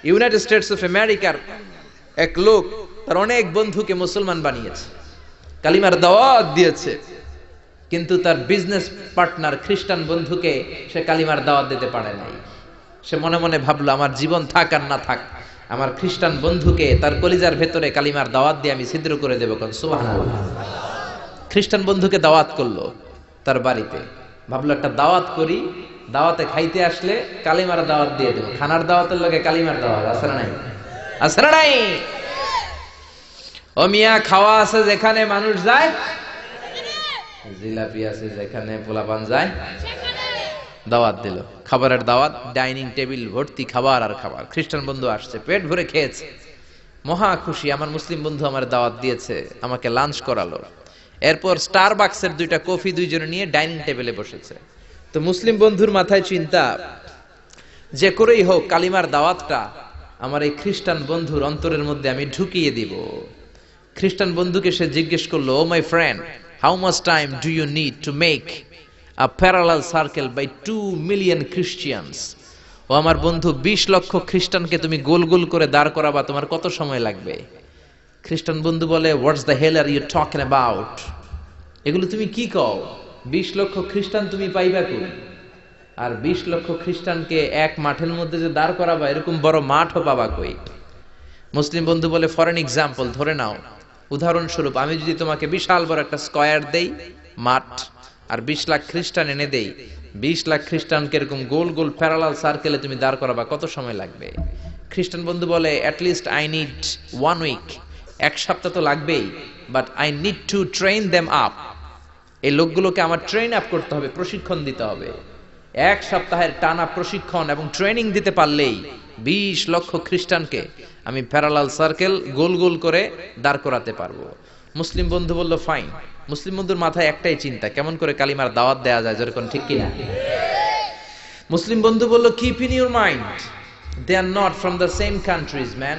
United States of আমেরিকার এক লোক তার অনেক বন্ধুকে মুসলমান বানিয়েছে, কালিমার দাওয়াত দিয়েছে, কিন্তু তার বিজনেস পার্টনার খ্রিস্টান বন্ধুকে সে কালিমার দাওয়াত দিতে পারে নাই। সে মনে মনে ভাবলো, আমার জীবন থাক আর না থাক, আমার খ্রিস্টান বন্ধুকে তার কলিজার ভেতরে কালিমার দাওয়াত দিয়ে আমি ছিদ্র করে দেবো। কোন সুবহানাল্লাহ। খ্রিস্টান বন্ধুকে দাওয়াত করলো তার বাড়িতে, ভাবলো একটা দাওয়াত করি, দাওয়াতে খাইতে আসলে কালিমার দাওয়াত দিয়ে দেবো। খানার দাওয়াতের লগে কালিমার দাওয়াত আছে না নাই? আছে না নাই? ও মিয়া, খাওয়া আছে যেখানে মানুষ যায়, জিলাপি আছে যেখানে পোলাপান যায়, দাওয়াত দিল, খাবারের দাওয়াত, ডাইনিং টেবিল ভর্তি খাবার আর খাবার। খ্রিস্টান বন্ধু আসছে, পেট ভরে খেয়েছে, মহা খুশি, আমার মুসলিম বন্ধু আমার দাওয়াত দিয়েছে, আমাকে লাঞ্চ করালো। এরপর স্টারবাক্সের 2টা কফি দুইজনে নিয়ে ডাইনিং টেবিলে বসেছে। তো মুসলিম বন্ধুর মাথায় চিন্তা, যে করেই হোক কালিমার দাওয়াতটা আমার এই খ্রিস্টান বন্ধুর অন্তরের মধ্যে আমি ঢুকিয়ে দিব। খ্রিস্টান বন্ধুকে সে জিজ্ঞেস করলো, oh my friend, how much time do you need to make a parallel circle by 2 million Christians? ও আমার বন্ধু, 20 লক্ষ খ্রিস্টানকে তুমি গোল গোল করে দাঁড় করাবা, তোমার কত সময় লাগবে? খ্রিস্টান বন্ধু বলে, what's the hell are you talking about? এগুলো তুমি কি কও? 20 লক্ষ খ্রিস্টান তুমি পাইবা কই? আর 20 লক্ষ খ্রিস্টানকে এক মাঠের মধ্যে যে দাঁড় করাবা, এরকম বড় মাঠও পাবা কই? মুসলিম বন্ধু বলে, ফর এন এক্সাম্পল, ধরে নাও, উদাহরণস্বরূপ আমি যদি তোমাকে বিশাল বড় একটা স্কয়ার দেই, মাঠ, আর 20 লাখ খ্রিস্টান এনে দেই, 20 লাখ খ্রিস্টানকে এরকম গোল গোল প্যারালাল সার্কেলে তুমি দাঁড় করাবা, কত সময় লাগবে? খ্রিস্টান বন্ধু বলে, অ্যাটলিস্ট আই নিড 1 উইক, 1 সপ্তাহ তো লাগবেই, but I need to train them up. এই লোকগুলোকে আমার ট্রেন আপ করতে হবে, প্রশিক্ষণ দিতে হবে। 1 সপ্তাহের টানা প্রশিক্ষণ এবং ট্রেনিং দিতে পারলেই 20 লক্ষ খ্রিস্টানকে আমি প্যারালাল সার্কেল গোল গোল করে দাঁড় করাতে পারবো। মুসলিম বন্ধু বলল, ফাইন। মুসলিম বন্ধুর মাথায় একটাই চিন্তা, কেমন করে কালিমার দাওয়াত দেয়া যায়, যেরকম, ঠিক কিনা? মুসলিম বন্ধু বলল, keep in your mind, they are not from the same countries man.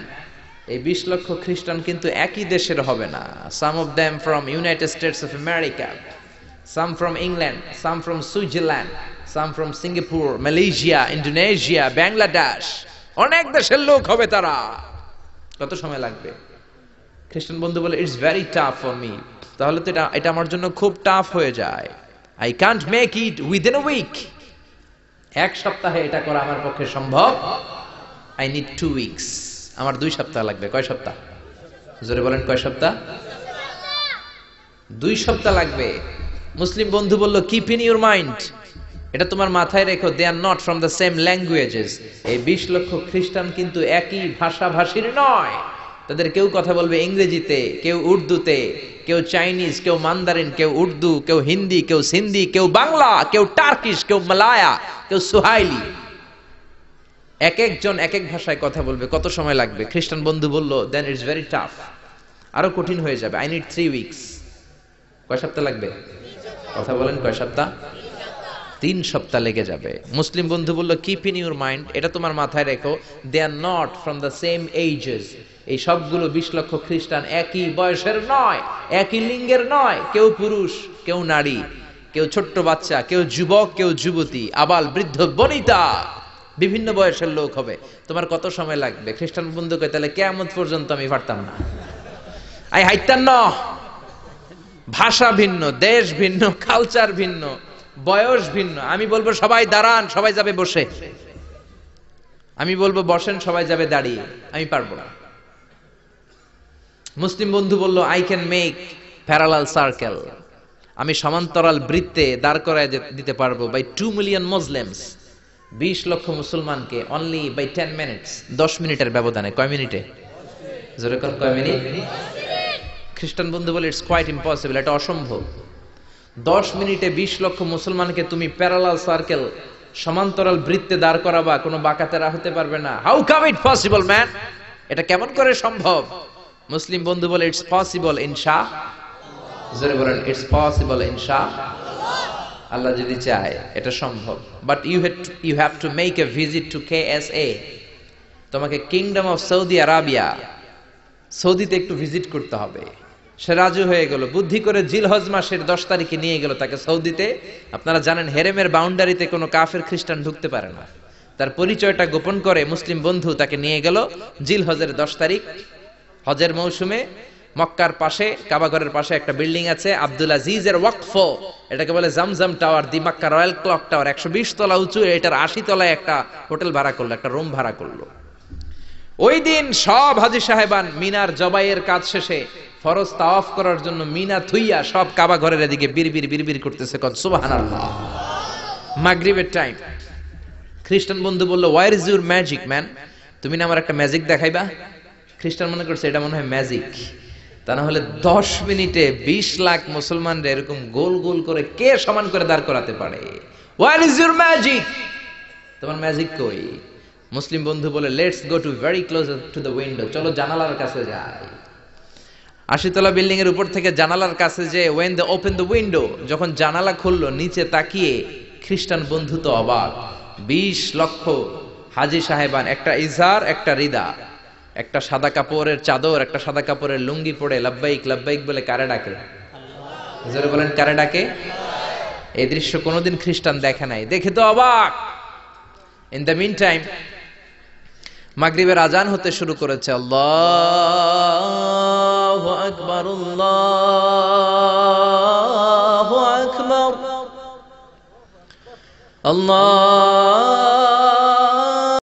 এই 20 লক্ষ খ্রিস্টান কিন্তু একই দেশের হবে না। Some of them from United States of America, some from England, some from Switzerland, some from Singapore, Malaysia, Indonesia, Bangladesh, অনেক দেশের লোক হবে তারা। কত সময় লাগবে? খ্রিস্টান বন্ধু বলে, it's very tough for me. তাহলে তো এটা আমার জন্য খুব টাফ হয়ে যায়। I can't make it within a week. 1 সপ্তাহে এটা করা আমার পক্ষে সম্ভব। I need 2 weeks. আমার 2 সপ্তাহ লাগবে। কয় সপ্তাহ? জোরে বলেন, কয় সপ্তাহ? 2 সপ্তাহ লাগবে। মুসলিম বন্ধু বলল, কিপ ইন ইউর মাইন্ড, এটা তোমার মাথায় রেখো, they are not from the same languages. এই 20 লক্ষ খ্রিস্টান কিন্তু একই ভাষাভাষীর নয়। তাদের কেউ কথা বলবে ইংরেজিতে, কেউ উর্দুতে, কেউ চাইনিজ, কেউ মান্দারিন, কেউ উর্দু, কেউ হিন্দি, কেউ সিন্ধি, কেউ বাংলা, কেউ টার্কিশ, কেউ মালায়া, কেউ সুহাইলি। এক একজন এক এক ভাষায় কথা বলবে, কত সময় লাগবে? খ্রিস্টান বন্ধু বলল, দেন ইটস ভেরি টাফ, আরো কঠিন হয়ে যাবে। I need 3 weeks. কয় সপ্তাহ লাগবে? কথা বলেন, কয় সপ্তাহ? 3 সপ্তাহ লেগে যাবে। মুসলিম বন্ধু বলল, কিপ ইন ইউর মাইন্ড, এটা তোমার মাথায় রেখো, they are not from the same ages. এই সবগুলো 20 লক্ষ খ্রিস্টান একই বয়সের নয়, একই লিঙ্গের নয়। কেউ পুরুষ, কেউ নারী, কেউ ছোট্ট বাচ্চা, কেউ যুবক, কেউ যুবতী, আবাল বৃদ্ধ বনিতা, বিভিন্ন বয়সের লোক হবে। তোমার কত সময় লাগবে? খ্রিস্টান বন্ধুকে, তাহলে কিয়ামত পর্যন্ত আমি পারতাম না। আই হাইতাম না। ভাষা ভিন্ন, দেশ ভিন্ন, কালচার ভিন্ন, বয়স ভিন্ন। আমি বলবো সবাই দাঁড়ান, সবাই যাবে বসে। আমি বলবো বসেন, সবাই যাবে দাঁড়িয়ে। আমি পারবো না। মুসলিম বন্ধু বলল, I can make parallel circle, আমি সমান্তরাল বৃত্তে দাঁড় করায় দিতে পারবো, বাই 2 মিলিয়ন মুসলিমস, 20 লক্ষ মুসলমানকে, অনলি বাই 10 মিনিটস, 10 মিনিটের ব্যবধানে। কয় মিনিটে? জোরে কোন, কয় মিনিট? খ্রিস্টান বন্ধু বলে, ইটস কোয়াইট ইম্পসিবল, এটা অসম্ভব। 10 মিনিটে 20 লক্ষ মুসলমানকে তুমি প্যারালাল সার্কেল, সমান্তরাল বৃত্তে দাঁড় করাবা, কোনো বাকাতেরা হতে পারবে না। How come it possible man, এটা কেমন করে সম্ভব? মুসলিম বন্ধু বলে, ইটস পসিবল ইনশা। জোরে বলেন, ইটস পসিবল ইনশা। আল্লাহ যদি চায় এটা সম্ভব। But you have to make a visit to KSA। তোমাকে কিংডম অফ সৌদি আরাবিয়া, সৌদিতে একটু ভিজিট করতে হবে। সে রাজু হয়ে গেল, বুদ্ধি করে জিলহজ মাসের 10 তারিখে নিয়ে গেল তাকে সৌদিতে। আপনারা জানেন, হেরেমের বাউন্ডারিতে কোনো কাফের খ্রিস্টান ঢুকতে পারে না। তার পরিচয়টা গোপন করে মুসলিম বন্ধু তাকে নিয়ে গেল জিল হজের 10 তারিখ হজের মৌসুমে মক্কার পাশে কাবাঘরের পাশে একটা বিল্ডিং আছে আব্দুল আজিজের ওয়াকফ, এটাকে বলে জামজাম টাওয়ার, দি মক্কা রয়্যাল ক্লক টাওয়ার, 120 তলা উঁচু, এটার 80 তলায় একটা হোটেল ভাড়া করলো, একটা রুম ভাড়া করলো। ওই দিন সব হাজী সাহেবান মিনার জবাইয়ের কাজ শেষে ফরজ তাওয়াফ করার জন্য মিনা থুইয়া সব কাবা ঘরের এদিকে বিড়বিড় করতেছে, কত সুবহানাল্লাহ। মাগরিবের টাইম। খ্রিস্টান বন্ধু বলল, where is your magic man, তুমি না আমার একটা ম্যাজিক দেখাইবা। খ্রিস্টান মনে করছে এটা মনে হয় ম্যাজিক, তা না হলে 10 মিনিটে 20 লাখ মুসলমানরা এরকম গোল গোল করে কে সমান করে দাঁড় করাতে পারে। ওয়ার ইজ ইউর ম্যাজিক, তোমার ম্যাজিক কই? মুসলিম বন্ধু বলে, let's go to very close to the window, চলো জানালার কাছে যাই। 80 তলা বিল্ডিং এর উপর থেকে জানালার কাছে যে when they open the window, যখন জানালা খুললো নিচে তাকিয়ে খ্রিস্টান বন্ধু তো অবাক। 20 লক্ষ হাজী সাহেবান, একটা ইজার একটা রিদা, একটা সাদা কাপড়ের চাদর একটা সাদা কাপড়ের লুঙ্গি পরে লাব্বাইক লাব্বাইক বলে কারে ডাকে? জোরে বলেন, কারে ডাকে? এই দৃশ্য কোনোদিন খ্রিস্টান দেখে নাই, দেখে তো অবাক। ইন দ্য মিন টাইম মাগরিবের আজান হতে শুরু করেছে। আল্লাহু আকবার, আল্লাহু আকবার, আল্লাহ